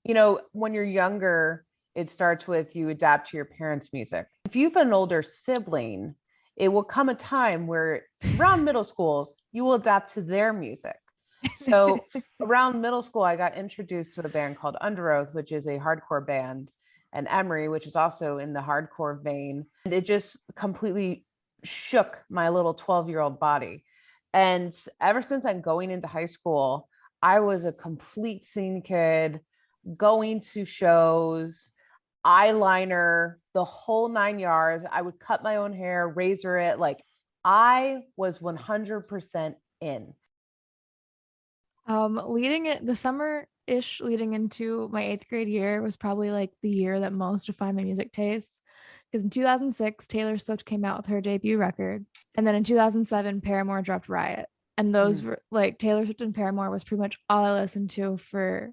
when you're younger, it starts with you adapt to your parents' music. If you have an older sibling, it will come a time where around middle school, you will adapt to their music. So around middle school, I got introduced to a band called Under Oath, which is a hardcore band, and Emery, which is also in the hardcore vein. And it just completely shook my little 12-year-old body. And ever since I'm going into high school, I was a complete scene kid, going to shows, eyeliner, the whole 9 yards. I would cut my own hair, razor it. Like I was 100% in. The summer-ish leading into my 8th grade year was probably like the year that most defined my music tastes. Because in 2006, Taylor Swift came out with her debut record. And then in 2007, Paramore dropped Riot. And those were like Taylor Swift and Paramore was pretty much all I listened to for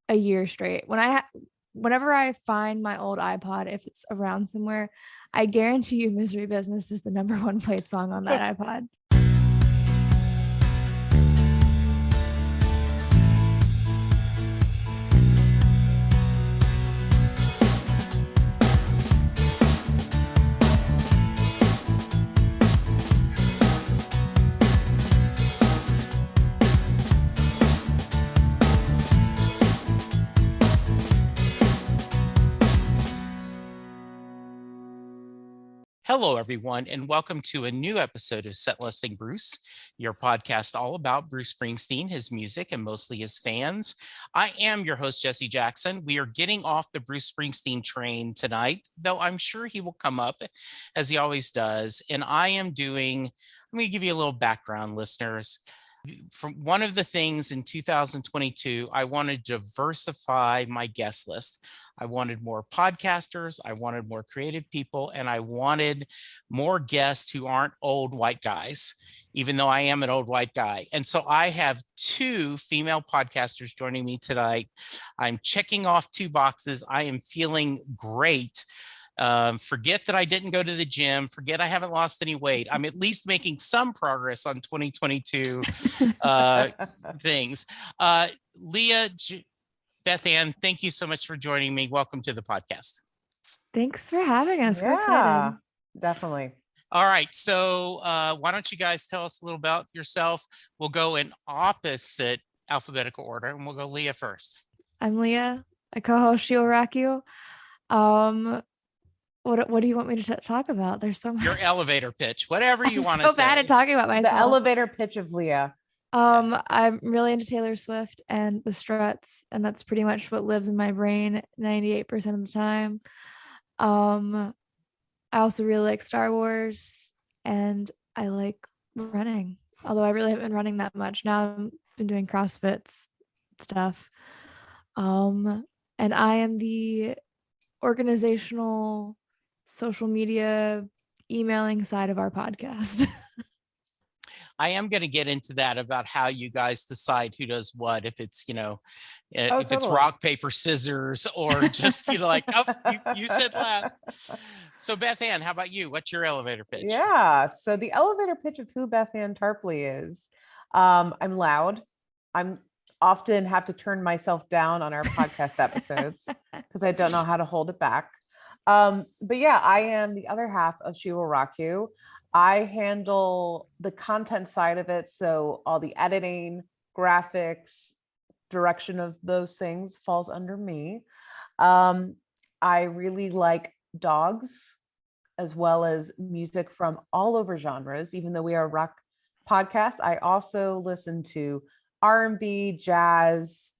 a year straight. Whenever I find my old iPod, if it's around somewhere, I guarantee you Misery Business is the #1 played song on that iPod. Hello, everyone, and welcome to a new episode of Set Listing Bruce, your podcast all about Bruce Springsteen, his music, and mostly his fans. I am your host, Jesse Jackson. We are getting off the Bruce Springsteen train tonight, though I'm sure he will come up as he always does. And I'm going to give you a little background, listeners. From one of the things in 2022, I wanted to diversify my guest list. I wanted more podcasters, I wanted more creative people, and I wanted more guests who aren't old white guys, even though I am an old white guy. And so I have 2 female podcasters joining me tonight. I'm checking off 2 boxes. I am feeling great. Forget that I didn't go to the gym. Forget I haven't lost any weight. I'm at least making some progress on 2022 things. Leah, Bethanne, thank you so much for joining me. Welcome to the podcast. Thanks for having us. We're excited. Definitely. All right. So why don't you guys tell us a little about yourself? We'll go in opposite alphabetical order, and we'll go Leah first. I'm Leah. I co-host She'll Rock You. What do you want me to talk about? There's so much. Your elevator pitch, whatever you want to say. So bad at talking about myself. The elevator pitch of Leah. I'm really into Taylor Swift and the Struts, and that's pretty much what lives in my brain 98% of the time. I also really like Star Wars, and I like running, although I really haven't been running that much. Now I've been doing CrossFit stuff. And I am the organizational social media emailing side of our podcast. I am going to get into that about how you guys decide who does what, if it's, if it's rock, paper, scissors, or just, you said last. So Bethanne, how about you? What's your elevator pitch? Yeah. So the elevator pitch of who Bethanne Tarpley is, I'm loud. I'm often have to turn myself down on our podcast episodes because I don't know how to hold it back. But yeah, I am the other half of She Will Rock You. I handle the content side of it. So all the editing, graphics, direction of those things falls under me. I really like dogs as well as music from all over genres. Even though we are a rock podcast, I also listen to R&B, jazz,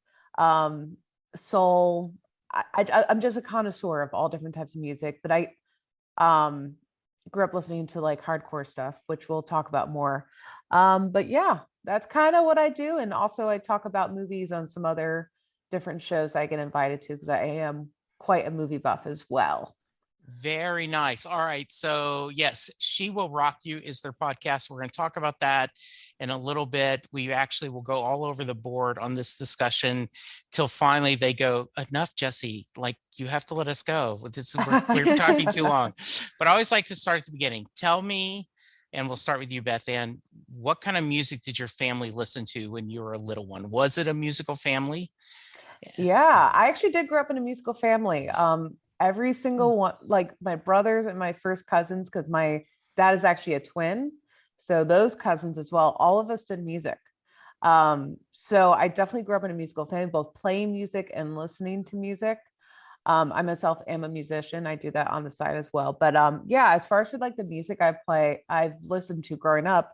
soul. I'm just a connoisseur of all different types of music, but I grew up listening to like hardcore stuff, which we'll talk about more. But yeah, that's kind of what I do. And also I talk about movies on some other different shows I get invited to because I am quite a movie buff as well. Very nice. All right. So yes, She Will Rock You is their podcast. We're going to talk about that in a little bit. We actually will go all over the board on this discussion till finally they go, enough, Jesse, like you have to let us go. We're talking too long. But I always like to start at the beginning. Tell me, and we'll start with you, Bethanne, what kind of music did your family listen to when you were a little one? Was it a musical family? Yeah, I actually did grow up in a musical family. Every single one, like my brothers and my first cousins, because my dad is actually a twin. So those cousins as well, all of us did music. So I definitely grew up in a musical family, both playing music and listening to music. I myself am a musician. I do that on the side as well. But yeah, as far as with like the music I've listened to growing up,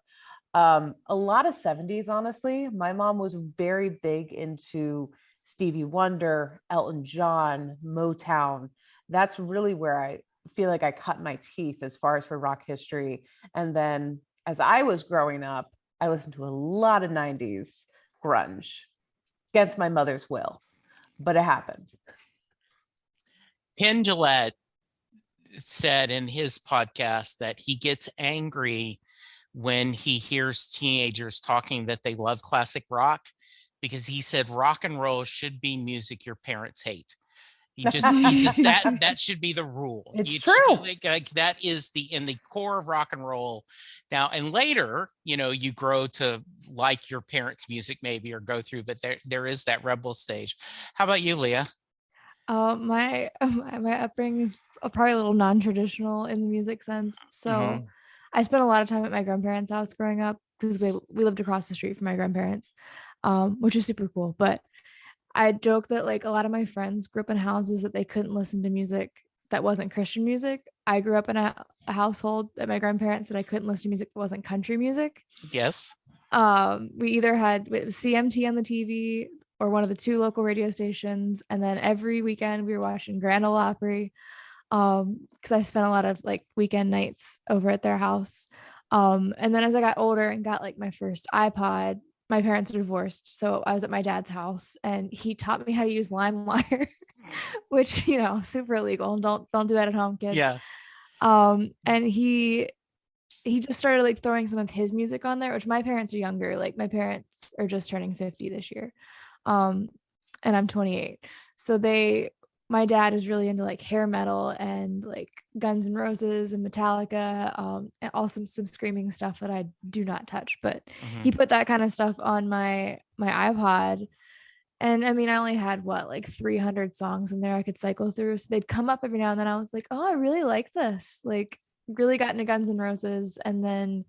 a lot of 70s, honestly. My mom was very big into Stevie Wonder, Elton John, Motown. That's really where I feel like I cut my teeth as far as for rock history. And then as I was growing up, I listened to a lot of 90s grunge against my mother's will, but it happened. Penn Jillette said in his podcast that he gets angry when he hears teenagers talking that they love classic rock, because he said rock and roll should be music your parents hate. He says that should be the rule. It's true. Like that is in the core of rock and roll. Now, and later, you grow to like your parents' music maybe, or go through, but there is that rebel stage. How about you, Leah? My upbringing is probably a little non-traditional in the music sense. So I spent a lot of time at my grandparents' house growing up, because we lived across the street from my grandparents, which is super cool. But I joke that like a lot of my friends grew up in houses that they couldn't listen to music that wasn't Christian music. I grew up in a household at my grandparents that I couldn't listen to music that wasn't country music. Yes. We either had CMT on the TV or one of the two local radio stations, and then every weekend we were watching Grand Ole Opry, because I spent a lot of like weekend nights over at their house. And then as I got older and got like my first iPod, my parents are divorced, so I was at my dad's house and he taught me how to use LimeWire, which super illegal. Don't do that at home, kids. Yeah. And he just started like throwing some of his music on there, which my parents are younger. Like my parents are just turning 50 this year, and I'm 28. So my dad is really into like hair metal and like Guns N' Roses and Metallica, and also some screaming stuff that I do not touch. But he put that kind of stuff on my iPod. And I mean, I only had like 300 songs in there I could cycle through. So they'd come up every now and then. I was like, oh, I really like this. Like really got into Guns N' Roses. And then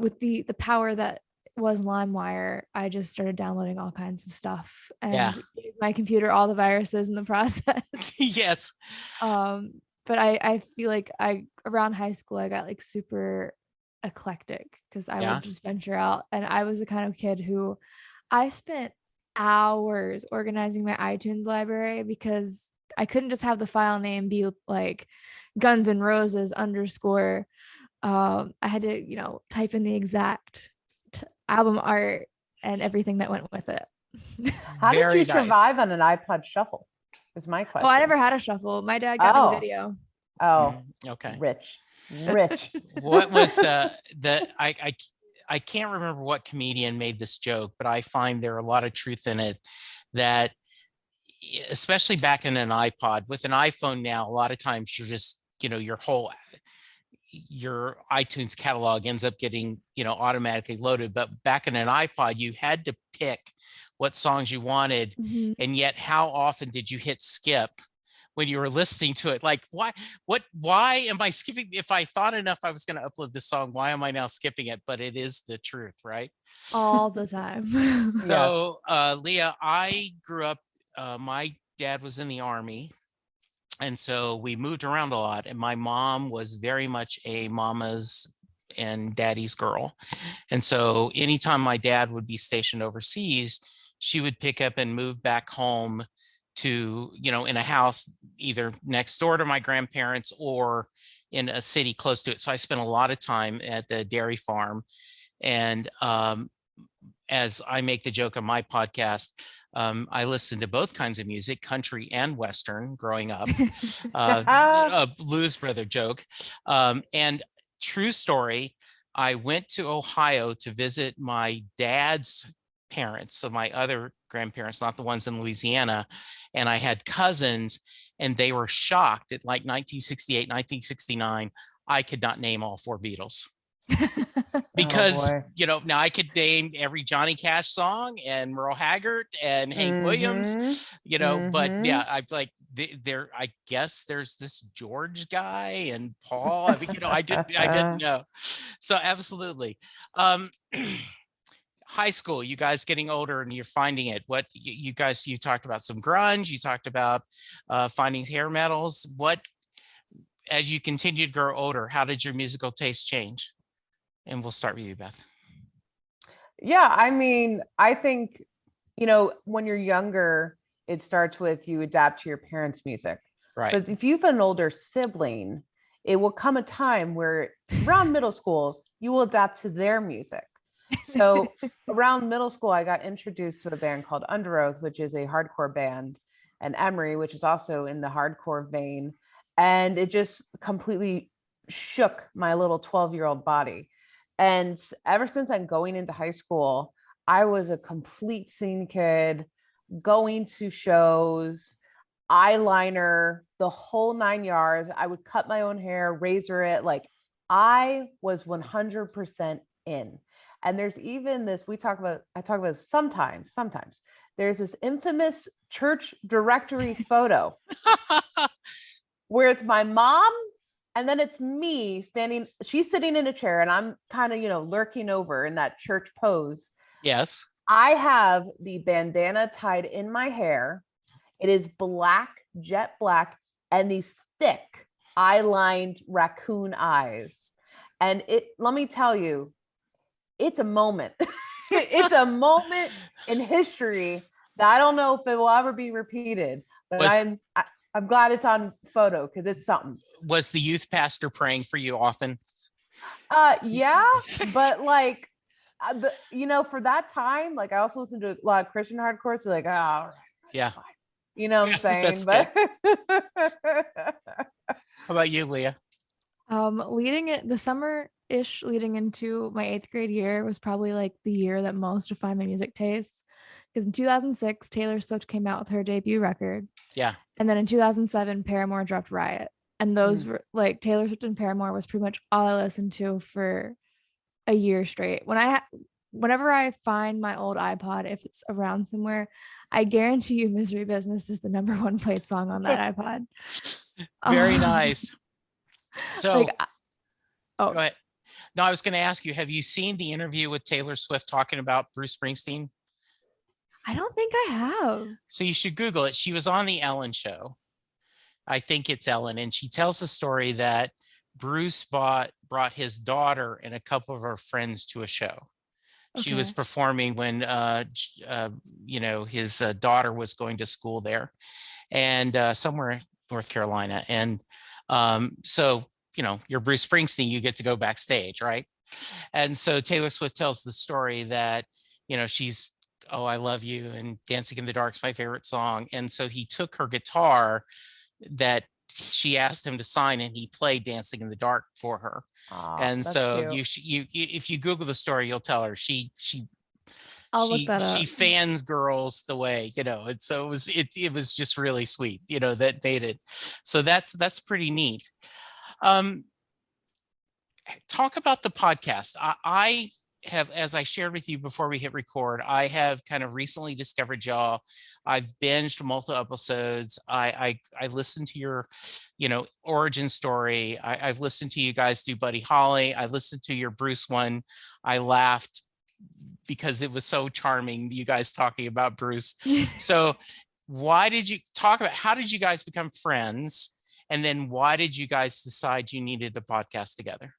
with the power that was LimeWire, I just started downloading all kinds of stuff and gave my computer all the viruses in the process. Yes. But I feel like around high school, I got like super eclectic, because I would just venture out. And I was the kind of kid who I spent hours organizing my iTunes library, because I couldn't just have the file name be like Guns N' Roses _ I had to type in the exact album art and everything that went with it. How did you survive on an iPod shuffle is my question. Oh, I never had a shuffle. My dad got me the video. Oh, okay. Rich. What was I can't remember what comedian made this joke, but I find there are a lot of truth in it, that especially back in an iPod, with an iPhone now, a lot of times you're just, your iTunes catalog ends up getting, automatically loaded. But back in an iPod, you had to pick what songs you wanted. And yet how often did you hit skip when you were listening to it? Like, why am I skipping? If I thought enough I was going to upload this song, why am I now skipping it? But it is the truth, right? All the time. So Leah, I grew up, my dad was in the Army. And so we moved around a lot, and my mom was very much a mama's and daddy's girl. And so anytime my dad would be stationed overseas, she would pick up and move back home to, in a house either next door to my grandparents or in a city close to it. So I spent a lot of time at the dairy farm. And as I make the joke on my podcast, I listened to both kinds of music, country and Western, growing up. A Blues Brother joke. And true story, I went to Ohio to visit my dad's parents, so my other grandparents, not the ones in Louisiana. And I had cousins, and they were shocked at like 1968, 1969. I could not name all four Beatles. Because, boy. now I could name every Johnny Cash song and Merle Haggard and Hank Williams, but yeah, I'm like, there, I guess there's this George guy and Paul. I mean, I didn't know. So absolutely. High school, you guys getting older and you're finding it. What you guys, you talked about some grunge, you talked about finding hair metals. What, as you continue to grow older, how did your musical taste change? And we'll start with you, Beth. Yeah, I mean, I think, when you're younger, it starts with you adapt to your parents' music. Right. But if you have an older sibling, it will come a time where around middle school, you will adapt to their music. So around middle school, I got introduced to a band called Under Oath, which is a hardcore band, and Emery, which is also in the hardcore vein. And it just completely shook my little 12-year-old body. And ever since I'm going into high school, I was a complete scene kid, going to shows, eyeliner, the whole 9 yards. I would cut my own hair, razor it. Like, I was 100% in. And there's even this, I talk about this sometimes, there's this infamous church directory photo where it's my mom, and then it's me standing, she's sitting in a chair, and I'm kind of, lurking over in that church pose. Yes. I have the bandana tied in my hair. It is black, jet black, and these thick eye-lined raccoon eyes. And let me tell you, it's a moment. It's a moment in history that I don't know if it will ever be repeated, but I'm glad it's on photo because it's something. Was the youth pastor praying for you often? Yeah, but like, for that time, like I also listened to a lot of Christian hardcore, so like, oh, all right, yeah, fine. You know what I'm saying? That's But How about you, Leah? The summer-ish leading into my 8th grade year was probably like the year that most defined my music tastes. Because in 2006, Taylor Swift came out with her debut record. Yeah. And then in 2007, Paramore dropped Riot. And those were like, Taylor Swift and Paramore was pretty much all I listened to for a year straight. Whenever I find my old iPod, if it's around somewhere, I guarantee you Misery Business is the #1 played song on that iPod. Very nice. So go ahead. No, I was going to ask you, have you seen the interview with Taylor Swift talking about Bruce Springsteen? I don't think I have. So you should Google it. She was on the Ellen show. I think it's Ellen. And she tells the story that Bruce brought his daughter and a couple of her friends to a show. Okay. She was performing when, his daughter was going to school there, and somewhere in North Carolina. And so, you're Bruce Springsteen, you get to go backstage, right? And so Taylor Swift tells the story that, she's, "Oh, I Love You," and "Dancing in the Dark's my favorite song." And so he took her guitar that she asked him to sign, and he played "Dancing in the Dark" for her. And so cute. If you Google the story, you'll tell her I'll look that up. She fans girls the way, and so it was just really sweet, that made it. So that's pretty neat. Talk about the podcast. I have, as I shared with you before we hit record, I have kind of recently discovered y'all. I've binged multiple episodes. I listened to your, origin story. I've listened to you guys do Buddy Holly. I listened to your Bruce one. I laughed because it was so charming, you guys talking about Bruce. So how did you guys become friends? And then why did you guys decide you needed a podcast together?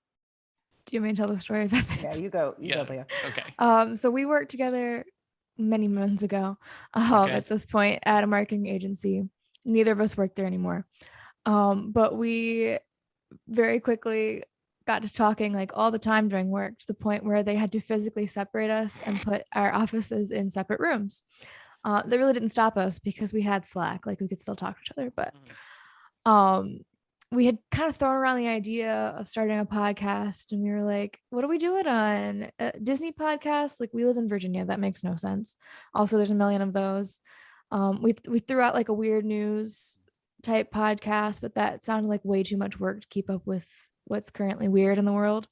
Do you want me to tell the story about that? Yeah, you go, Leah. Okay. So we worked together many months ago at this point at a marketing agency. Neither of us work there anymore. But we very quickly got to talking like all the time during work, to the point where they had to physically separate us and put our offices in separate rooms. That really didn't stop us because we had Slack, like we could still talk to each other, but we had kind of thrown around the idea of starting a podcast, and we were like, what do we do it on? Disney podcast? Like, we live in Virginia. That makes no sense. Also, there's a million of those. We threw out like a weird news type podcast, but that sounded like way too much work to keep up with what's currently weird in the world.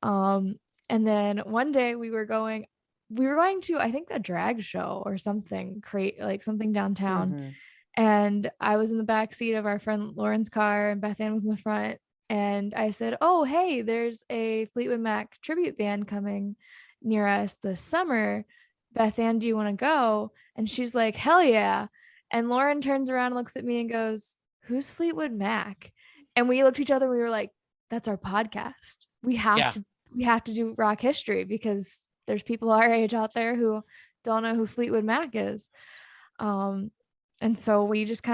And then one day we were going to, I think, a drag show or something, create like something downtown. Mhm. And I was in the back seat of our friend Lauren's car, and Bethanne was in the front. And I said, "Oh, hey, there's a Fleetwood Mac tribute band coming near us this summer. Bethanne, do you want to go?" And she's like, "Hell yeah." And Lauren turns around and looks at me and goes, "Who's Fleetwood Mac?" And we looked at each other. We were like, "That's our podcast. We have to do rock history, because there's people our age out there who don't know who Fleetwood Mac is." And so we just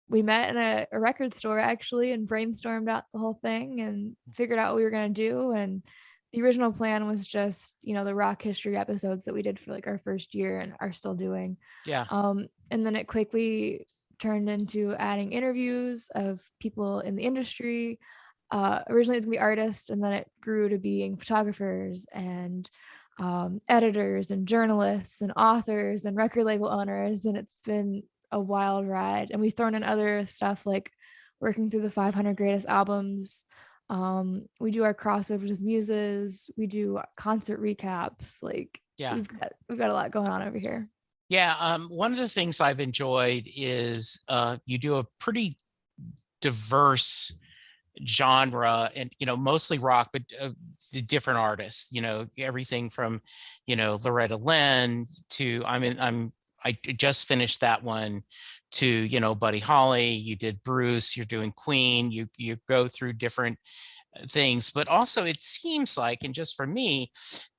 we met in a record store actually, and brainstormed out the whole thing and figured out what we were going to do. And the original plan was just, the rock history episodes that we did for like our first year and are still doing. Yeah. And then it quickly turned into adding interviews of people in the industry. Originally it's gonna be artists, and then it grew to being photographers and editors and journalists and authors and record label owners. And it's been a wild ride. And we've thrown in other stuff like working through the 500 greatest albums. We do our crossovers with muses. We do concert recaps. Like, Yeah. we've got a lot going on over here. Yeah. One of the things I've enjoyed is you do a pretty diverse genre, and mostly rock, but the different artists, everything from Loretta Lynn to I just finished that one, to Buddy Holly. You did Bruce, you're doing Queen. You go through different things, but also it seems like, and just for me,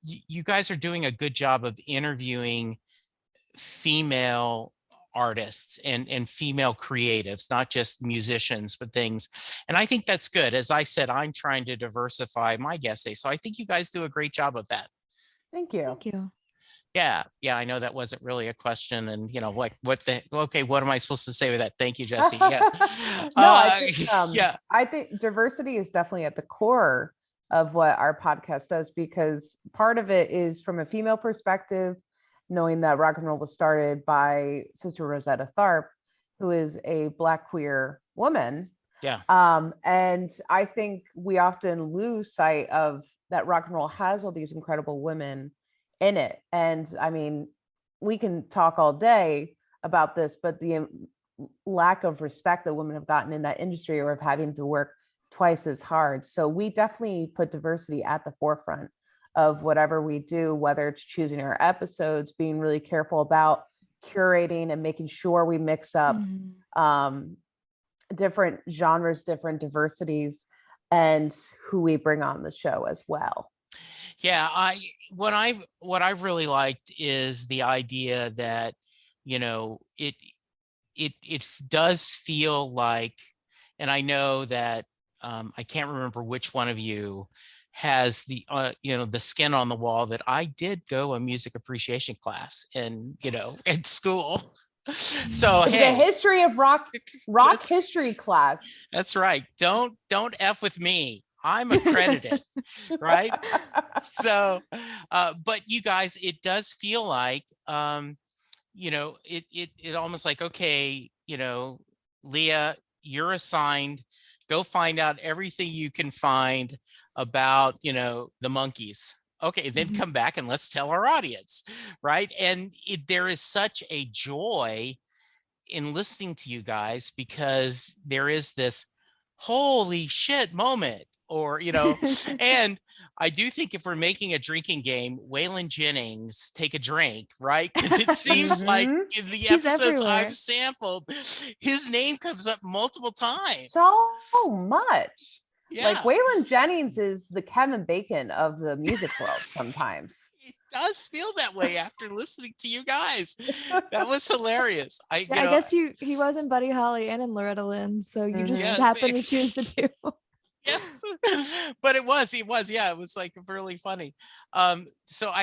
you guys are doing a good job of interviewing female artists and female creatives, not just musicians, but things. And I think that's good. As I said, I'm trying to diversify my guest day, so I think you guys do a great job of that. Thank you. Thank you. Yeah, I know that wasn't really a question, and what am I supposed to say with that? Thank you, Jesse. Yeah. I think diversity is definitely at the core of what our podcast does, because part of it is from a female perspective, knowing that rock and roll was started by Sister Rosetta Tharpe, who is a Black queer woman. Yeah. And I think we often lose sight of that rock and roll has all these incredible women in it. And I mean, we can talk all day about this, but the lack of respect that women have gotten in that industry, or of having to work twice as hard. So we definitely put diversity at the forefront of whatever we do, whether it's choosing our episodes, being really careful about curating and making sure we mix up different genres, different diversities, and who we bring on the show as well. Yeah, what I've really liked is the idea that it does feel like, and I know that I can't remember which one of you has the the skin on the wall, that I did go a music appreciation class in school. So it's hey, a history of rock history class. That's right. Don't F with me. I'm accredited, right? So, but you guys, it does feel like, it almost like, okay, Leah, you're assigned, go find out everything you can find about, the Monkees. Okay, then come back and let's tell our audience, right? And there is such a joy in listening to you guys, because there is this holy shit moment, or and I do think if we're making a drinking game, Waylon Jennings, Take a Drink, right? Because it seems like in the episodes I've sampled, his name comes up multiple times. So much. Yeah. Like Waylon Jennings is the Kevin Bacon of the music world sometimes. It does feel that way after listening to you guys. That was hilarious. I guess he was in Buddy Holly and in Loretta Lynn, so you just happened to choose the two. Yes, but it was like really funny. So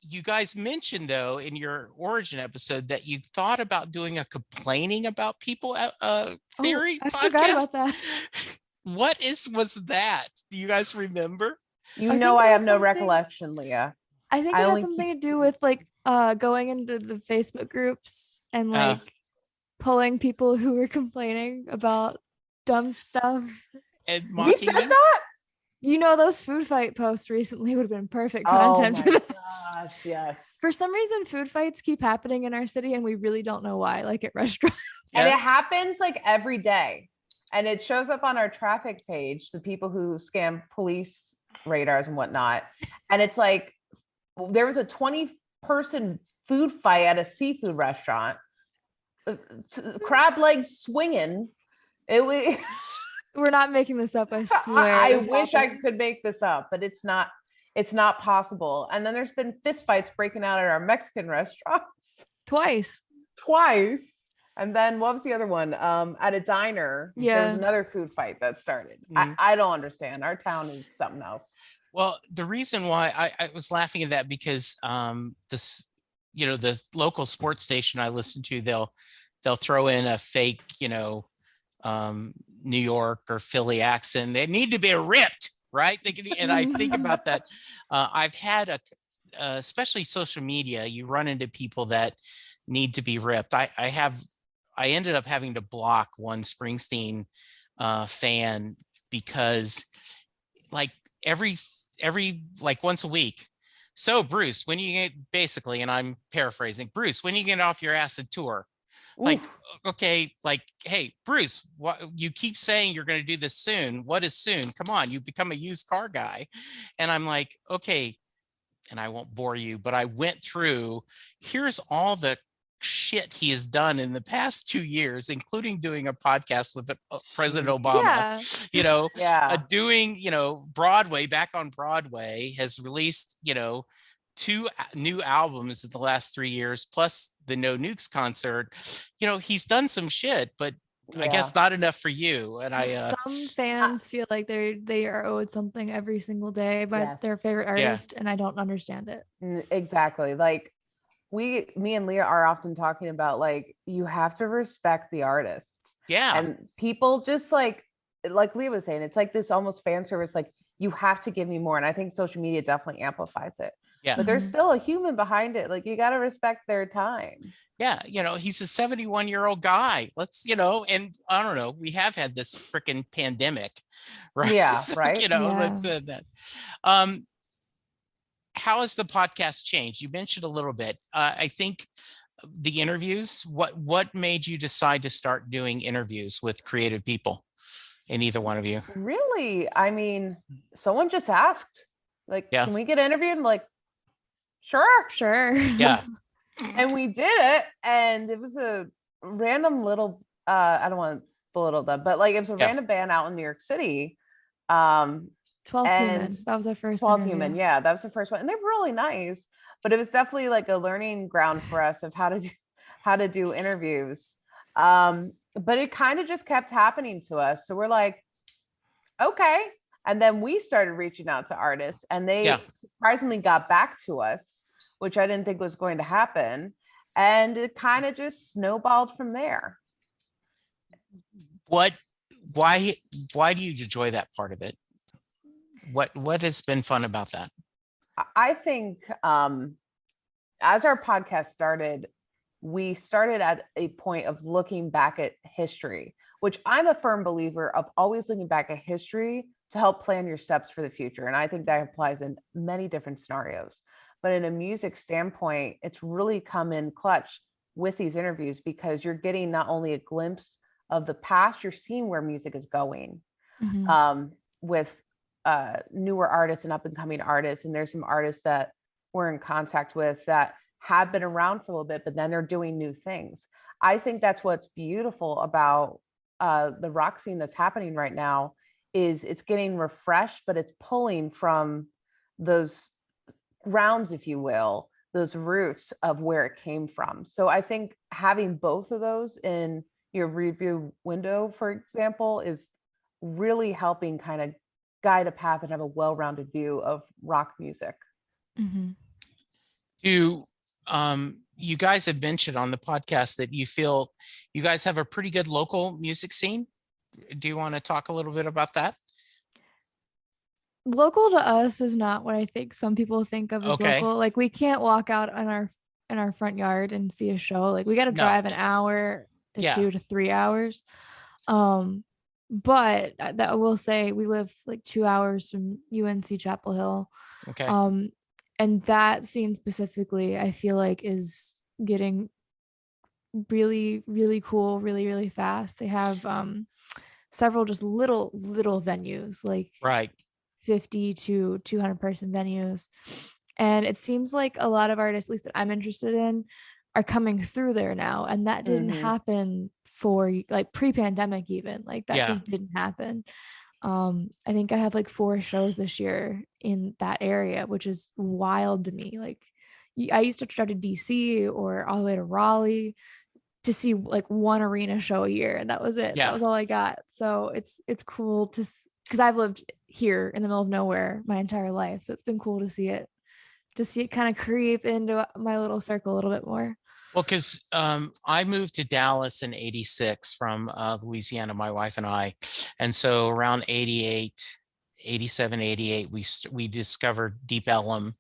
you guys mentioned, though, in your origin episode that you thought about doing a complaining about people theory I podcast. Forgot about that. What was that? Do you guys remember? I have no recollection, Leah. I think it had something to do with like going into the Facebook groups and like pulling people who were complaining about dumb stuff. And mocking them? That? Those food fight posts recently would have been perfect Oh content my for that. gosh, yes. For some reason, food fights keep happening in our city, and we really don't know why, like at restaurants. And it Yes. happens like every day. And it shows up on our traffic page, the people who scam police radars and whatnot. And it's like there was a 20-person food fight at a seafood restaurant. Crab legs swinging. It was. We're not making this up, I swear. I This wish I happened. could make this up, but it's not. It's not possible. And then there's been fist fights breaking out at our Mexican restaurants Twice. twice. And then what was the other one? At a diner, there Yeah. was another food fight that started. Mhm. I don't understand. Our town is something else. Well, the reason why I was laughing at that because this, the local sports station I listen to, they'll throw in a fake, New York or Philly accent. They need to be ripped, right? And I think about that. I've had especially social media, you run into people that need to be ripped. I ended up having to block one Springsteen fan because like every like once a week. So Bruce, when you get basically, and I'm paraphrasing, Bruce, when you get off your acid tour, like, Oof. okay, like, hey, Bruce, what you keep saying you're going to do this soon. What is soon? Come on, you become a used car guy. And I'm like, okay, and I won't bore you, but I went through, here's all the shit he has done in the past 2 years, including doing a podcast with President Obama, Yeah. Yeah. doing, Broadway, back on Broadway, has released, 2 new albums in the last 3 years, plus the No Nukes concert. He's done some shit, but I guess not enough for you. And Some fans feel like they are owed something every single day by their Yes. favorite Yeah. artist, and I don't understand it. Exactly. Like me and Leah are often talking about like you have to respect the artists. yeah, And people just like Leah was saying, it's like this almost fan service, like you have to give me more. And I think social media definitely amplifies it. yeah, But there's Mhm. still a human behind it. Like you got to respect their time. yeah. He's a 71-year-old guy. Let's, and I don't know, we have had this freaking pandemic, right? Yeah, So, right. let's that. How has the podcast changed? You mentioned a little bit. I think the interviews, what made you decide to start doing interviews with creative people, in either one of you? Really? I mean, someone just asked, like, Yeah. can we get interviewed? I'm like, sure. Sure. Yeah. And we did it. And it was a random little, I don't want to belittle them, but like it was a Yeah. random band out in New York City. 12th Human. And That was our first 12th interview. Human. Yeah, that was the first one. And they're really nice, but it was definitely like a learning ground for us of how to do interviews. But it kind of just kept happening to us. So we're like, okay. And then we started reaching out to artists and they surprisingly got back to us, which I didn't think was going to happen. And it kind of just snowballed from there. Why do you enjoy that part of it? What has been fun about that? I think as our podcast started, we started at a point of looking back at history, which I'm a firm believer of always looking back at history to help plan your steps for the future. And I think that applies in many different scenarios. But in a music standpoint, it's really come in clutch with these interviews because you're getting not only a glimpse of the past, you're seeing where music is going with newer artists and up and coming artists. And there's some artists that we're in contact with that have been around for a little bit, but then they're doing new things. I think that's what's beautiful about the rock scene that's happening right now is it's getting refreshed, but it's pulling from those grounds, if you will, those roots of where it came from. So I think having both of those in your review window, for example, is really helping kind of guide a path and have a well-rounded view of rock music. You guys have mentioned on the podcast that you feel you guys have a pretty good local music scene. Do you want to talk a little bit about that? Local to us is not what I think some people think of as Okay. local. Like we can't walk out in our front yard and see a show. Like we got to No. drive an hour to Yeah. 2 to 3 hours. but that I will say we live like 2 hours from UNC Chapel Hill. Okay. And that scene specifically, I feel like is getting really, really cool, really, really fast. They have several just little venues, like Right. 50 to 200 person venues. And it seems like a lot of artists, at least that I'm interested in, are coming through there now. And that didn't happen for like pre-pandemic, even like that just didn't happen. I think I have like 4 shows this year in that area, which is wild to me. Like I used to drive to DC or all the way to Raleigh to see like one arena show a year, and that was it. Yeah. That was all I got. So it's cool to, because I've lived here in the middle of nowhere my entire life, so it's been cool to see it kind of creep into my little circle a little bit more. Well, because I moved to Dallas in 86 from Louisiana, my wife and I. And so around 88, 87, 88, we discovered Deep Ellum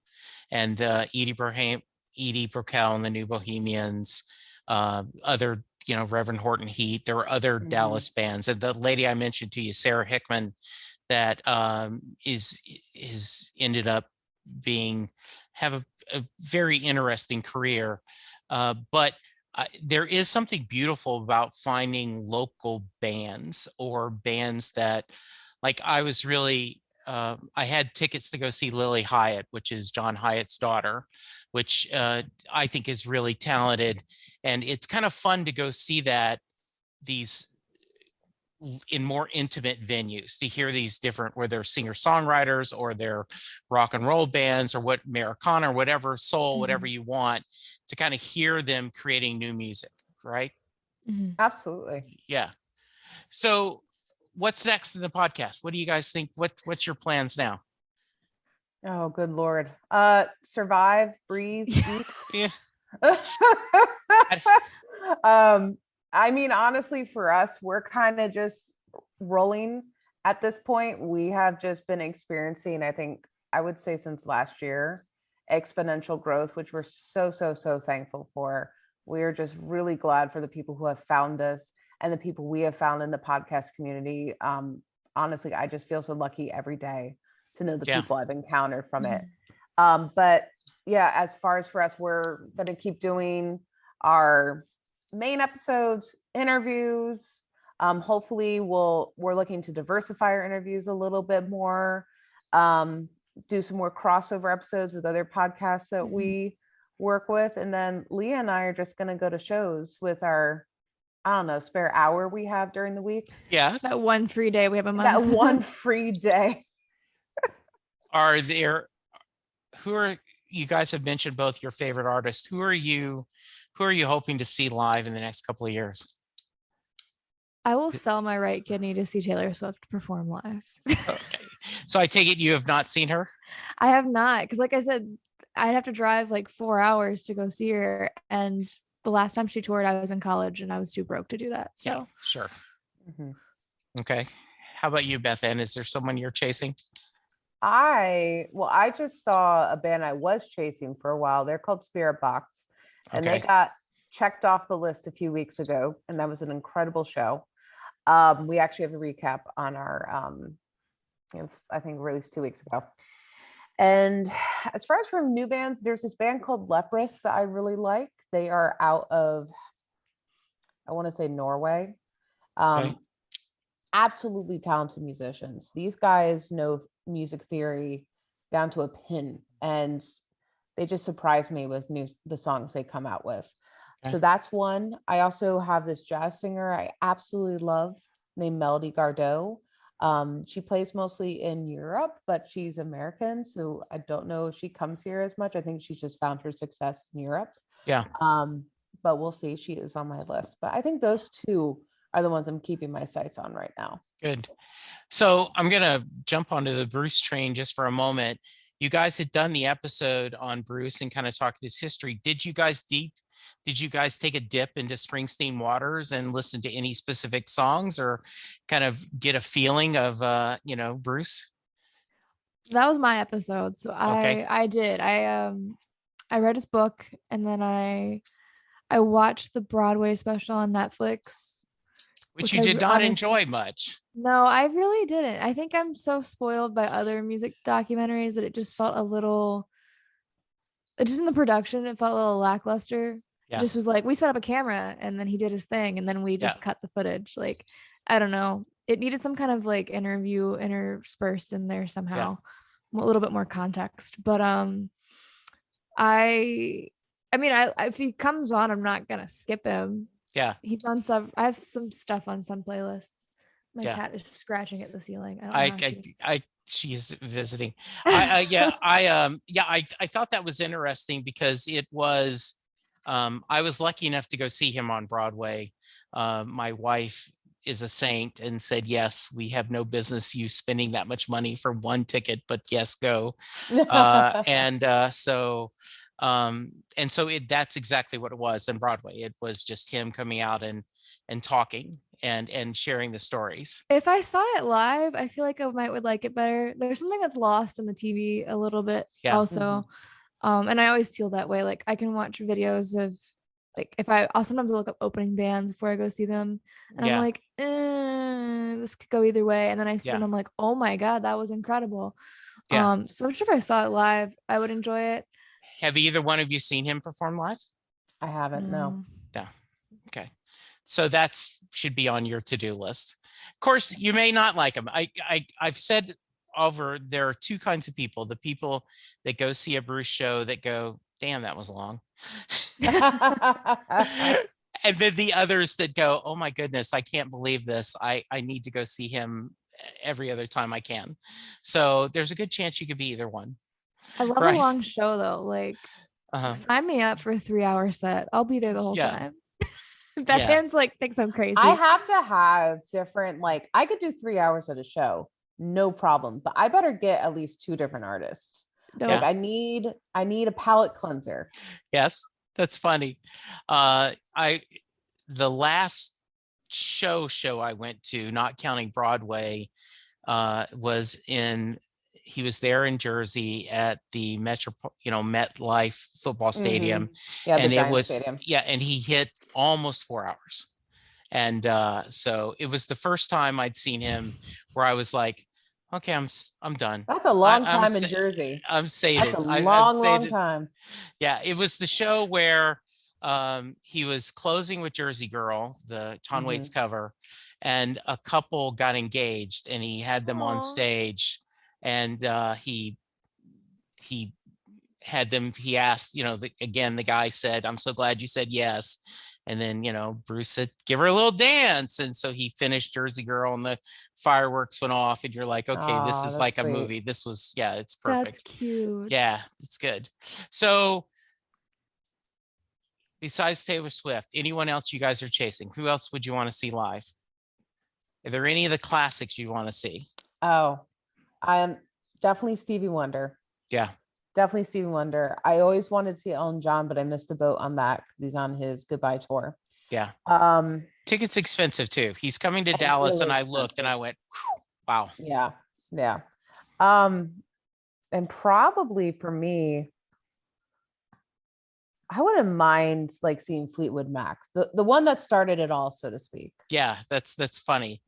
and Edie Brickell and the New Bohemians, other, Reverend Horton Heat. There were other Dallas bands. And the lady I mentioned to you, Sarah Hickman, that is ended up have a very interesting career. But there is something beautiful about finding local bands or bands that, like, I was really, I had tickets to go see Lily Hyatt, which is John Hyatt's daughter, which I think is really talented. And it's kind of fun to go see these in more intimate venues, to hear these different, where they're singer-songwriters or they're rock and roll bands or what Americana or whatever, soul, whatever you want, to kind of hear them creating new music, right? Absolutely. Yeah. So what's next in the podcast? What do you guys think? What's your plans now? Oh, good Lord. Survive, breathe, eat. Yeah. I mean, honestly, for us, we're kind of just rolling at this point. We have just been experiencing, I think, I would say since last year, exponential growth, which we're so thankful for. We're just really glad for the people who have found us and the people we have found in the podcast community. Honestly, I just feel so lucky every day to know the people I've encountered from it. But yeah, as far as for us, we're going to keep doing our main episodes, interviews. Hopefully we're looking to diversify our interviews a little bit more, do some more crossover episodes with other podcasts that we work with. And then Leah and I are just going to go to shows with our, I don't know, spare hour we have during the week. Yeah. That one free day we have a month. That one free day. You guys have mentioned both your favorite artists. Who are you hoping to see live in the next couple of years? I will sell my right kidney to see Taylor Swift perform live. Okay. So I take it you have not seen her? I have not, because like I said, I'd have to drive like 4 hours to go see her. And the last time she toured, I was in college and I was too broke to do that. So yeah, sure. Okay. How about you, Bethanne? Is there someone you're chasing? I just saw a band I was chasing for a while. They're called Spirit Box. And they got checked off the list a few weeks ago, and that was an incredible show. We actually have a recap on our, I think released 2 weeks ago. And as far as from new bands, there's this band called Leprous that I really like. They are out of, I want to say Norway. Absolutely talented musicians. These guys know music theory down to a pin, and they just surprise me with the songs they come out with. So that's one. I also have this jazz singer I absolutely love named Melody Gardot. She plays mostly in Europe, but she's American, so I don't know if she comes here as much. I think she's just found her success in Europe. Yeah. But we'll see. She is on my list. But I think those two are the ones I'm keeping my sights on right now. Good. So I'm going to jump onto the Bruce train just for a moment. You guys had done the episode on Bruce and kind of talked his history. Did you guys take a dip into Springsteen waters and listen to any specific songs or kind of get a feeling of, Bruce? That was my episode. So I did. I read his book, and then I watched the Broadway special on Netflix. which you did not enjoy much. No, I really didn't. I think I'm so spoiled by other music documentaries that it just felt a little, just in the production, it felt a little lackluster. Yeah. It just was like, we set up a camera and then he did his thing and then we just cut the footage. Like, I don't know. It needed some kind of like interview interspersed in there somehow, a little bit more context. But I mean, if he comes on, I'm not gonna skip him. Yeah. He's on some. I have some stuff on some playlists. My cat is scratching at the ceiling. She's visiting. I thought that was interesting because it was. I was lucky enough to go see him on Broadway. My wife is a saint and said, yes, we have no business you spending that much money for one ticket, but yes, go. So that's exactly what it was on Broadway. It was just him coming out and talking and sharing the stories. If I saw it live, I feel like I would like it better. There's something that's lost on the TV a little bit also. And I always feel that way. Like I can watch videos of like I'll sometimes look up opening bands before I go see them. And I'm like, this could go either way. And then I see them, I'm like, oh my God, that was incredible. So I'm sure if I saw it live, I would enjoy it. Have either one of you seen him perform live? I haven't, no. No. Okay. So should be on your to-do list. Of course, you may not like him. I've said there are two kinds of people: the people that go see a Bruce show that go, damn, that was long. And then the others that go, oh my goodness, I can't believe this. I need to go see him every other time I can. So there's a good chance you could be either one. I love a long show though. Like sign me up for a 3-hour set. I'll be there the whole time. Bethanne's like thinks I'm crazy. I have to have different, like I could do 3 hours at a show, no problem. But I better get at least 2 different artists. Like I need a palate cleanser. Yes, that's funny. The last show I went to, not counting Broadway, he was there in Jersey at the MetLife football stadium. Yeah, and it was stadium. And he hit almost 4 hours. And so it was the first time I'd seen him where I was like, okay, I'm done. That's a long time in Jersey. I'm sated. That's a long time. Yeah, it was the show where he was closing with Jersey Girl, the Tom Waits cover, and a couple got engaged, and he had them on stage, and he had them. He asked, again, the guy said, "I'm so glad you said yes." And then, Bruce said, give her a little dance. And so he finished Jersey Girl and the fireworks went off. And you're like, okay, this is like sweet. A movie. This was, it's perfect. That's cute. Yeah, it's good. So besides Taylor Swift, anyone else you guys are chasing? Who else would you want to see live? Are there any of the classics you want to see? Oh, I'm definitely Stevie Wonder. Yeah. Definitely Stevie Wonder. I always wanted to see Elton John, but I missed the boat on that because he's on his goodbye tour. Yeah. Tickets expensive too. He's coming to Dallas, really, and I looked and I went, wow. Yeah. Yeah. And probably for me, I wouldn't mind like seeing Fleetwood Mac, the one that started it all, so to speak. Yeah, that's funny.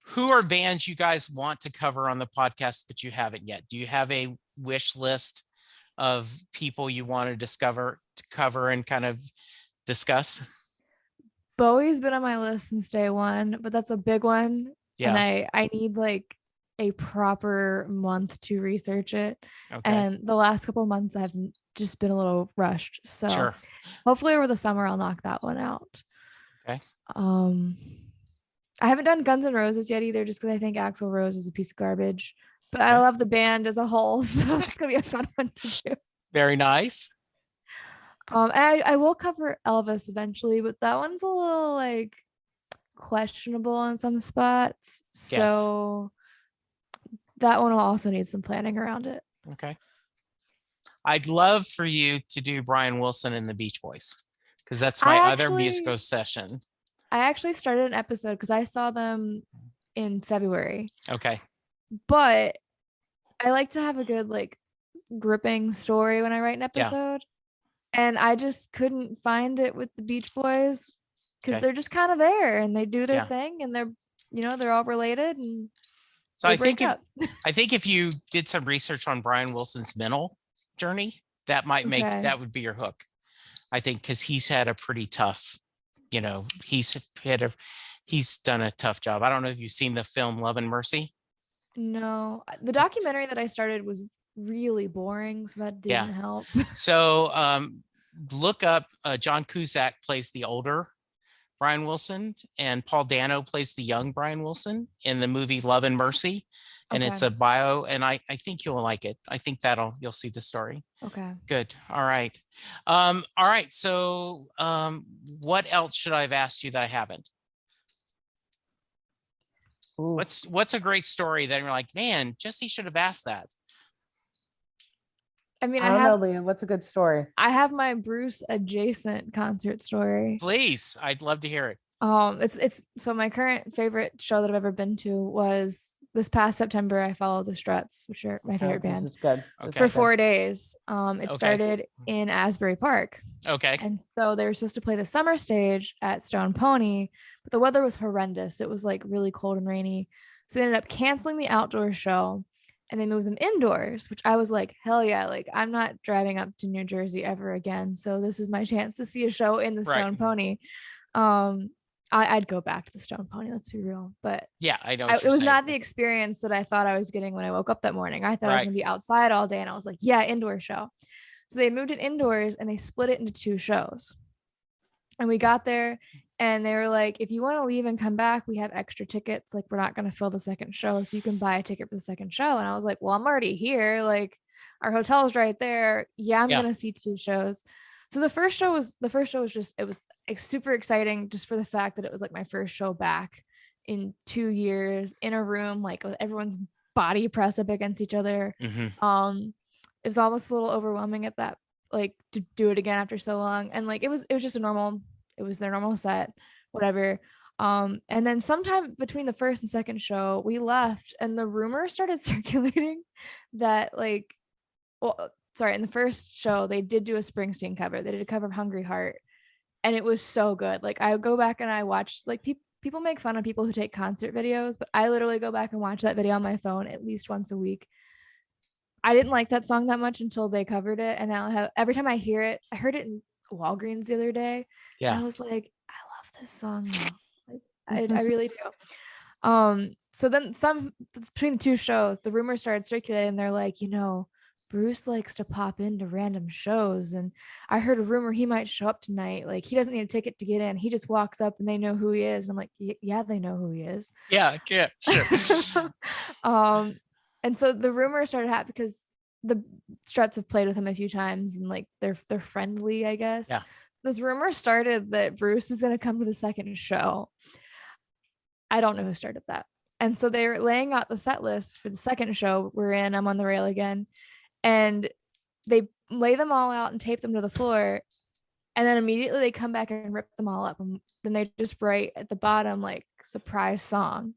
Who are bands you guys want to cover on the podcast, but you haven't yet? Do you have a wish list of people you want to cover and kind of discuss? Bowie's been on my list since day one, but that's a big one. Yeah. And I need like a proper month to research it. Okay. And the last couple of months I've just been a little rushed. So hopefully over the summer I'll knock that one out. Okay. I haven't done Guns N' Roses yet either, just because I think Axl Rose is a piece of garbage. But I love the band as a whole, so it's gonna be a fun one to do. Very nice. And I will cover Elvis eventually, but that one's a little like questionable in some spots. So that one will also need some planning around it. Okay. I'd love for you to do Brian Wilson and the Beach Boys, because that's my other musical session. I actually started an episode because I saw them in February. Okay. But I like to have a good like gripping story when I write an episode. And I just couldn't find it with the Beach Boys. because Okay. they're just kind of there and they do their Yeah. thing, and they're all related, and So they I think break if up. I think if you did some research on Brian Wilson's mental journey, that might Okay. that would be your hook. I think because he's had a pretty tough, he's done a tough job. I don't know if you've seen the film Love and Mercy. No, the documentary that I started was really boring, so that Yeah. didn't help. So look up John Cusack plays the older Brian Wilson, and Paul Dano plays the young Brian Wilson in the movie Love and Mercy. And it's Okay. a bio, and I think you'll like it. I think you'll see the story. Okay. Good. All right. All right. So what else should I have asked you that I haven't? Ooh. What's a great story that you're like, man, Jesse should have asked that? I mean, I don't know, Leah. What's a good story? I have my Bruce adjacent concert story. Please, I'd love to hear it. It's so my current favorite show that I've ever been to was this past September. I followed the Struts, which are my favorite band. This is good. Okay. For 4 days. It Okay. started in Asbury Park. Okay. And so they were supposed to play the summer stage at Stone Pony, but the weather was horrendous. It was like really cold and rainy. So they ended up canceling the outdoor show and they moved them indoors, which I was like, hell yeah, like I'm not driving up to New Jersey ever again. So this is my chance to see a show in the Stone Pony. I'd go back to the Stone Pony, let's be real. But yeah, I know. It was not the experience that I thought I was getting when I woke up that morning. I thought I was gonna be outside all day, and I was like, yeah, indoor show. So they moved it indoors and they split it into 2 shows. And we got there and they were like, if you want to leave and come back, we have extra tickets. Like, we're not going to fill the second show, so you can buy a ticket for the second show. And I was like, well, I'm already here. Like, our hotel's right there. Yeah, I'm going to see 2 shows. So the first show was just, it was super exciting just for the fact that it was like my first show back in 2 years in a room, like with everyone's body pressed up against each other. Mm-hmm. It was almost a little overwhelming at that, like, to do it again after so long. And like, it was just it was their normal set, whatever. And then sometime between the first and second show, we left and the rumor started circulating that in the first show, they did do a Springsteen cover. They did a cover of Hungry Heart. And it was so good. Like, I go back and I watch, like, people make fun of people who take concert videos, but I literally go back and watch that video on my phone at least once a week. I didn't like that song that much until they covered it. And now every time I hear it, I heard it in Walgreens the other day. Yeah. And I was like, I love this song now. Like, I really do. So then between the 2 shows, the rumors started circulating. They're like, Bruce likes to pop into random shows. And I heard a rumor he might show up tonight. Like, he doesn't need a ticket to get in. He just walks up and they know who he is. And I'm like, yeah, they know who he is. Yeah, sure. And so the rumor started happening because the Struts have played with him a few times and like they're friendly, I guess. Yeah. Those rumors started that Bruce was going to come to the second show. I don't know who started that. And so they're laying out the set list for the second show we're in. I'm on the rail again. And they lay them all out and tape them to the floor. And then immediately they come back and rip them all up. And then they just write at the bottom, like, surprise song.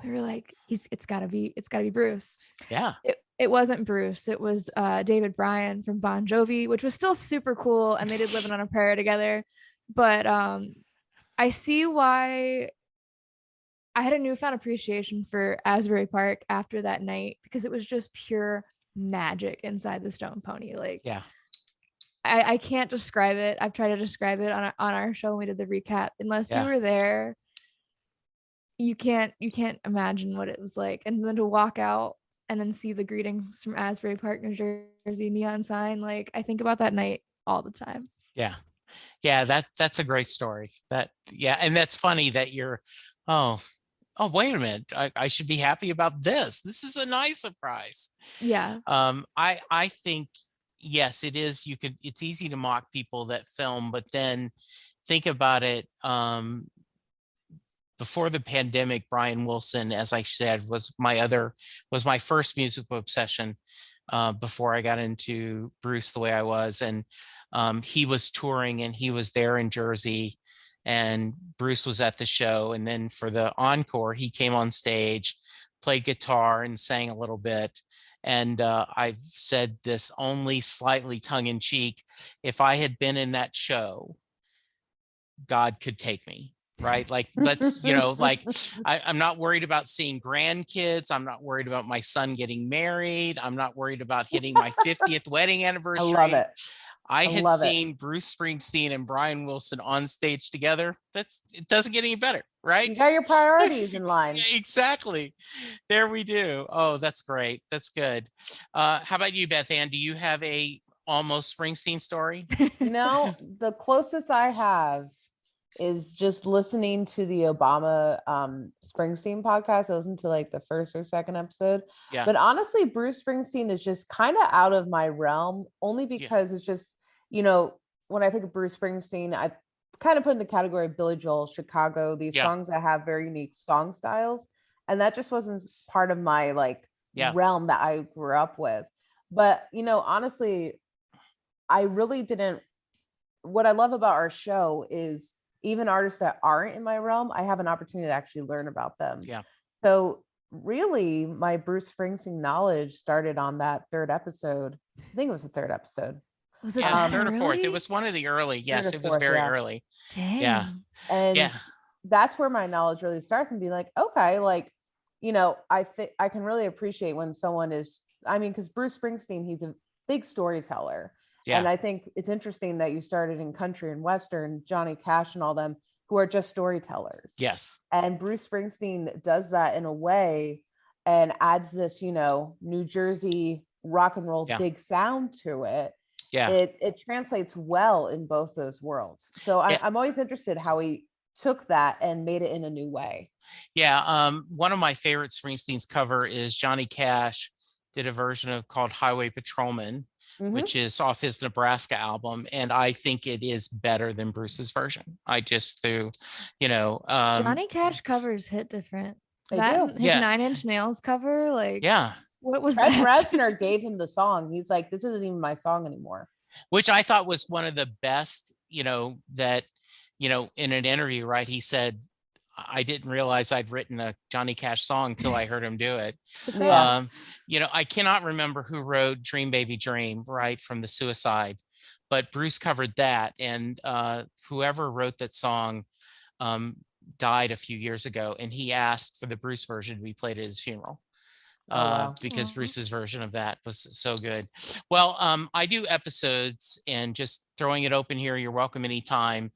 We were like, it's gotta be Bruce. Yeah. It wasn't Bruce. It was David Bryan from Bon Jovi, which was still super cool. And they did Living on a Prayer together. But I see why I had a newfound appreciation for Asbury Park after that night, because it was just pure magic inside the Stone Pony. Like, yeah. I can't describe it. I've tried to describe it on our show when we did the recap. Unless you were there, you can't imagine what it was like. And then to walk out and then see the greetings from Asbury Park, New Jersey neon sign, like, I think about that night all the time. Yeah. That's a great story. And that's funny that you're, oh, wait a minute, I should be happy about this. This is a nice surprise. Yeah. I think, yes, it is. It's easy to mock people that film, but then think about it. Before the pandemic, Brian Wilson, as I said, was my first musical obsession before I got into Bruce the way I was. And he was touring and he was there in Jersey and Bruce was at the show. And then for the encore, he came on stage, played guitar and sang a little bit. And I've said this only slightly tongue in cheek. If I had been in that show, God could take me. Right. Like, let's, like I'm not worried about seeing grandkids. I'm not worried about my son getting married. I'm not worried about hitting my 50th wedding I anniversary. love it. I had love it. seen Bruce Springsteen and Brian Wilson on stage together. It doesn't get any better, right? You got your priorities in line. Exactly. There we do. Oh, that's great. That's good. How about you, Bethanne? Do you have a almost Springsteen story? The closest I have is just listening to the Obama Springsteen podcast. I listened to like the first or second episode. Yeah. But honestly, Bruce Springsteen is just kind of out of my realm, only because it's just, when I think of Bruce Springsteen, I kind of put in the category of Billy Joel, Chicago, these songs that have very unique song styles. And that just wasn't part of my realm that I grew up with. But, honestly, I really didn't. What I love about our show is even artists that aren't in my realm, I have an opportunity to actually learn about them. Yeah. So really my Bruce Springsteen knowledge started on that third episode. I think it was the third episode. Was it third or fourth? It was one of the early. Yes, it was very early. Dang. Yeah. And that's where my knowledge really starts, and be like, okay, I think I can really appreciate when someone is, because Bruce Springsteen, he's a big storyteller. Yeah. And I think it's interesting that you started in country and Western, Johnny Cash and all them, who are just storytellers. Yes. And Bruce Springsteen does that in a way and adds this, New Jersey rock and roll big sound to it. Yeah. It translates well in both those worlds. So I'm always interested how he took that and made it in a new way. Yeah. One of my favorite Springsteen's cover is Johnny Cash did a version called Highway Patrolman. Mm-hmm. Which is off his Nebraska album. And I think it is better than Bruce's version. Johnny Cash covers hit different. They do. His 9 Inch Nails cover, what was Fred that? Reznor gave him the song. He's like, this isn't even my song anymore. Which I thought was one of the best, that, in an interview, right? He said, I didn't realize I'd written a Johnny Cash song till I heard him do it. Yeah. I cannot remember who wrote Dream Baby Dream, right, from the Suicide, but Bruce covered that. And whoever wrote that song died a few years ago, and he asked for the Bruce version to be played at his funeral. Because Bruce's version of that was so good. Well, I do episodes, and just throwing it open here, you're welcome anytime.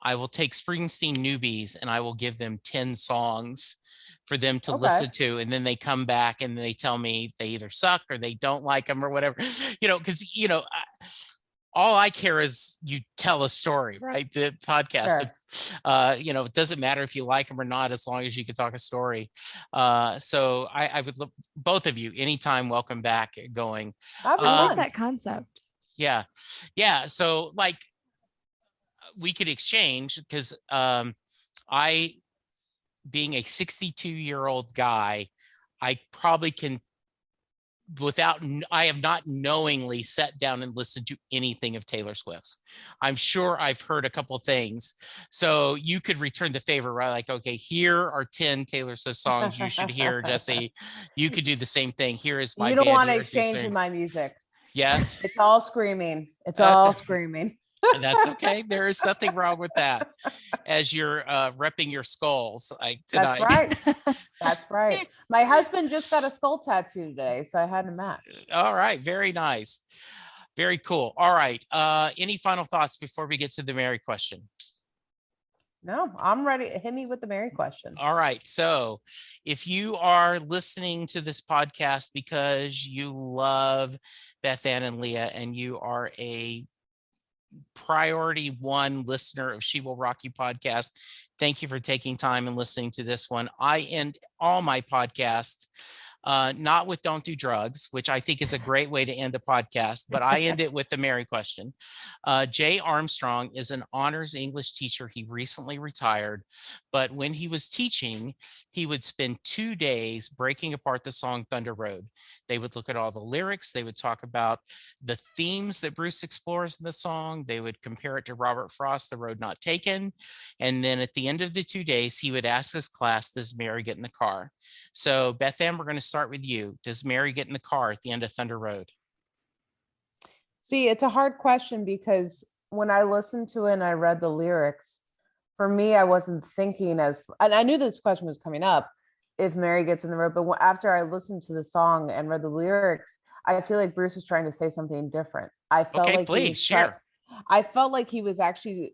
I will take Springsteen newbies and I will give them 10 songs for them to listen to. And then they come back and they tell me they either suck or they don't like them or whatever, because, all I care is you tell a story, right? The podcast, sure. It doesn't matter if you like them or not, as long as you can talk a story. So I would look, both of you, anytime, welcome back going. I like that concept. Yeah. Yeah. So we could exchange, because I, being a 62-year-old guy, I probably can, I have not knowingly sat down and listened to anything of Taylor Swift's. I'm sure I've heard a couple of things. So you could return the favor, right? Like, okay, here are 10 Taylor Swift songs you should hear, Jesse. You could do the same thing. Here is my. You don't want to exchange in my music. Yes. It's all screaming. It's all screaming. And that's okay. There is nothing wrong with that. As you're repping your skulls tonight. That's right. That's right. My husband just got a skull tattoo today, so I had to match. All right. Very nice. Very cool. All right. Any final thoughts before we get to the Mary question? No, I'm ready. Hit me with the Mary question. All right. So if you are listening to this podcast because you love Bethanne and Leah, and you are a priority one listener of She Will Rock You podcast, thank you for taking time and listening to this one. I end all my podcasts not with "Don't Do Drugs," which I think is a great way to end a podcast, but I end it with the Mary question. Jay Armstrong is an honors English teacher. He recently retired, but when he was teaching, he would spend 2 days breaking apart the song Thunder Road. They would look at all the lyrics. They would talk about the themes that Bruce explores in the song. They would compare it to Robert Frost, The Road Not Taken. And then at the end of the 2 days, he would ask his class, does Mary get in the car? So Bethanne, we're going to start with you. Does Mary get in the car at the end of Thunder Road? See, it's a hard question because when I listened to it and I read the lyrics, for me, I wasn't thinking and I knew this question was coming up if Mary gets in the road, but after I listened to the song and read the lyrics, I feel like Bruce was trying to say something different. Okay, please share. I felt like he was actually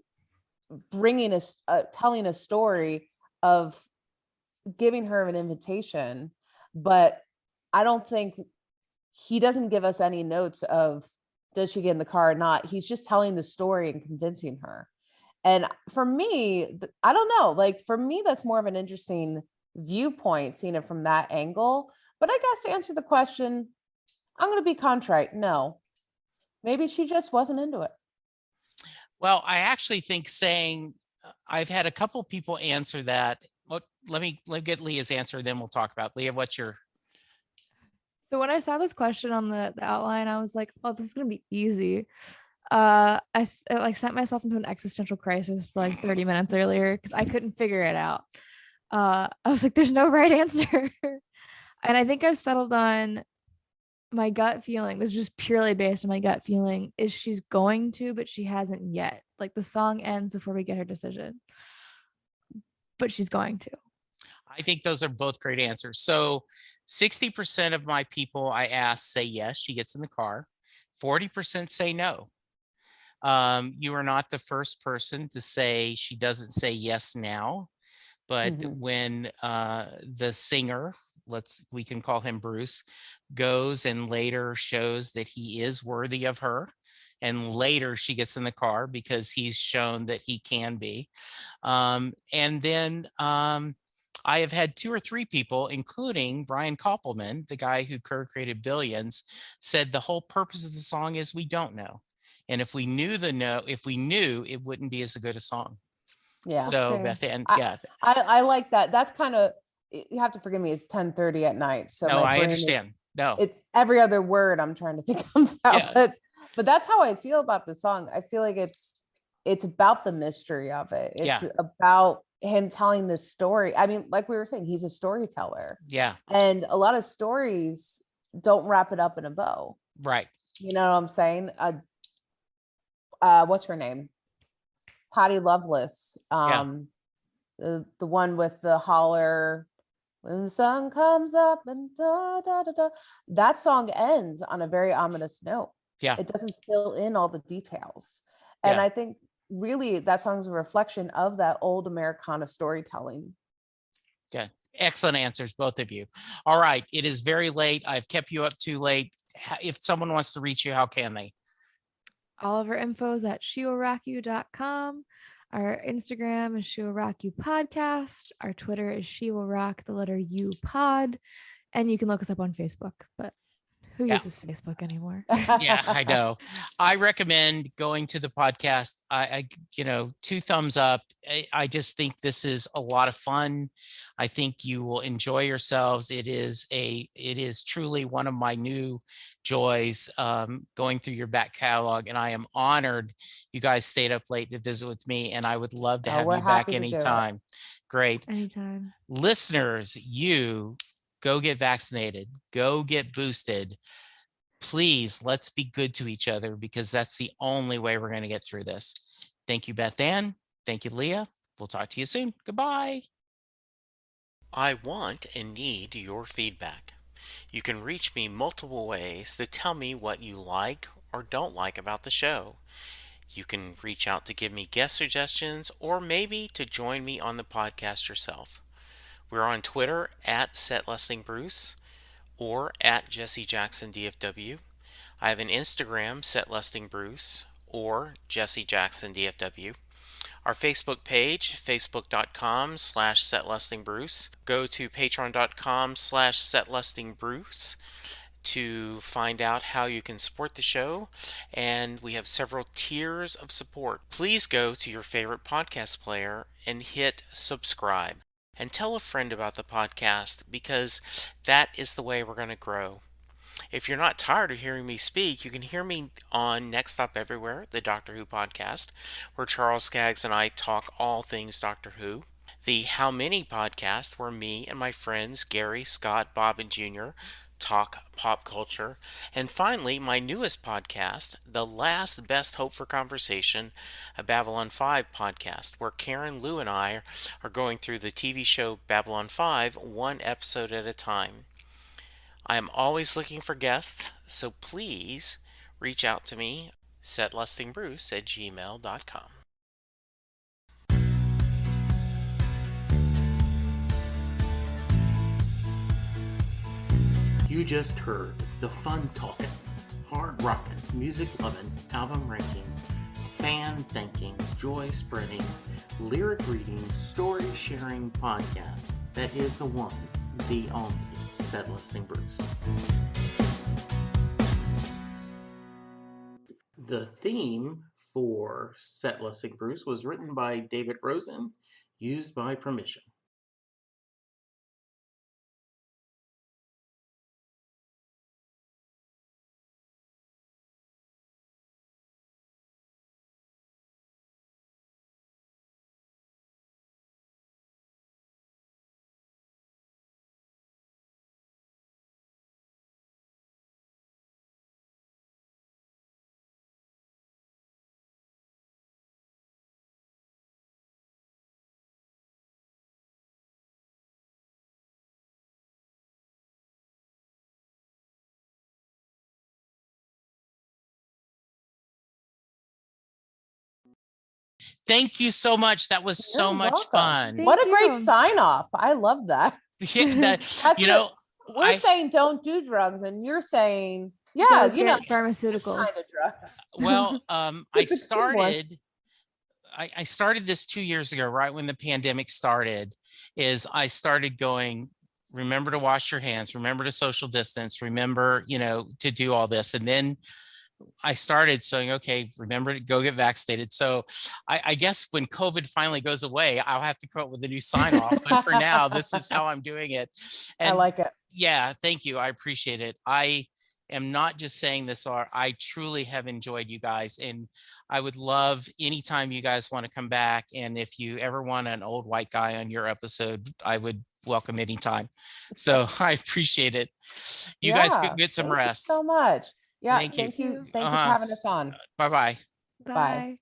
bringing us, telling a story of giving her an invitation, but I don't think he doesn't give us any notes of does she get in the car or not. He's just telling the story and convincing her. And for me, I don't know, like for me, that's more of an interesting viewpoint, seeing it from that angle. But I guess to answer the question, I'm going to be contrite. No, maybe she just wasn't into it. Well, I actually think I've had a couple people answer that. Let me get Leah's answer, then we'll talk about Leah. What's your? So when I saw this question on the outline, I was like, oh, this is going to be easy. I sent myself into an existential crisis for like 30 minutes earlier because I couldn't figure it out. I was like, there's no right answer. And I think I've settled on my gut feeling. This is just purely based on my gut feeling is she's going to, but she hasn't yet. Like the song ends before we get her decision, but she's going to. I think those are both great answers. So 60% of my people I ask say yes, she gets in the car. 40% say no. You are not the first person to say she doesn't say yes now, but when the singer, we can call him Bruce, goes and later shows that he is worthy of her, and later she gets in the car because he's shown that he can be. And then I have had 2 or 3 people, including Brian Koppelman, the guy who created Billions, said the whole purpose of the song is we don't know. And if we knew it wouldn't be as good a song. Yeah. So Bethanne, yeah. I like that. That's kind of, you have to forgive me, it's 10:30 at night. So no, I understand. It's every other word I'm trying to think comes out. Yeah. But that's how I feel about the song. I feel like it's about the mystery of it. It's about him telling this story. I mean, like we were saying, he's a storyteller. Yeah. And a lot of stories don't wrap it up in a bow. Right. You know what I'm saying? What's her name? Patty Loveless. The one with the holler, when the sun comes up and da da da da. That song ends on a very ominous note. Yeah. It doesn't fill in all the details. And I think really that song's a reflection of that old Americana storytelling. Yeah. Excellent answers, both of you. All right. It is very late. I've kept you up too late. If someone wants to reach you, how can they? All of our info is at shewillrockyou.com. Our Instagram is She Will Rock You Podcast. Our Twitter is She Will Rock the letter U Pod. And you can look us up on Facebook, but who uses Facebook anymore? Yeah, I know. I recommend going to the podcast. I 2 thumbs up. I just think this is a lot of fun. I think you will enjoy yourselves. It is truly one of my new joys, going through your back catalog, and I am honored you guys stayed up late to visit with me, and I would love to have you back anytime. Great. Anytime. Listeners, you go get vaccinated, go get boosted. Please, let's be good to each other because that's the only way we're going to get through this. Thank you, Bethanne. Thank you, Leah. We'll talk to you soon. Goodbye. I want and need your feedback. You can reach me multiple ways to tell me what you like or don't like about the show. You can reach out to give me guest suggestions or maybe to join me on the podcast yourself. We're on Twitter at SetListingBruce or at Jesse Jackson DFW. I have an Instagram, SetListingBruce or Jesse Jackson DFW. Our Facebook page, facebook.com/SetListingBruce. Go to patreon.com/SetListingBruce to find out how you can support the show, and we have several tiers of support. Please go to your favorite podcast player and hit subscribe. And tell a friend about the podcast because that is the way we're going to grow. If you're not tired of hearing me speak, you can hear me on Next Stop Everywhere, the Doctor Who podcast, where Charles Skaggs and I talk all things Doctor Who. The How Many podcast, where me and my friends Gary, Scott, Bob, and Jr. talk pop culture. And finally, my newest podcast, The Last Best Hope for Conversation, a Babylon 5 podcast, where Karen, Lou, and I are going through the TV show Babylon 5 one episode at a time. I am always looking for guests, so please reach out to me, setlustingbruce@gmail.com. You just heard the fun talking, hard rocking, music loving, album ranking, fan thinking, joy spreading, lyric reading, story sharing podcast that is the one, the only Set Listing Bruce. The theme for Set Listing Bruce was written by David Rosen, used by permission. Thank you so much. That was so You're much welcome. fun. Thank What a great you. sign off. I love that. Yeah, That's you know, We're I- saying don't do drugs, and you're saying, yeah, Go you know, get pharmaceuticals. kind of drugs. well, It's a good one. I started this 2 years ago, right when the pandemic started, is I started going, remember to wash your hands, remember to social distance, remember, to do all this. And then I started saying, okay, remember to go get vaccinated. So I guess when COVID finally goes away, I'll have to come up with a new sign off. But for now, this is how I'm doing it. I like it. Yeah, thank you. I appreciate it. I am not just saying this, I truly have enjoyed you guys. And I would love anytime you guys want to come back. And if you ever want an old white guy on your episode, I would welcome anytime. So I appreciate it. You guys Yeah, get some thank you rest. so much. Yeah, Thank you. Thank you for Uh-huh. having us on. Bye-bye. Bye.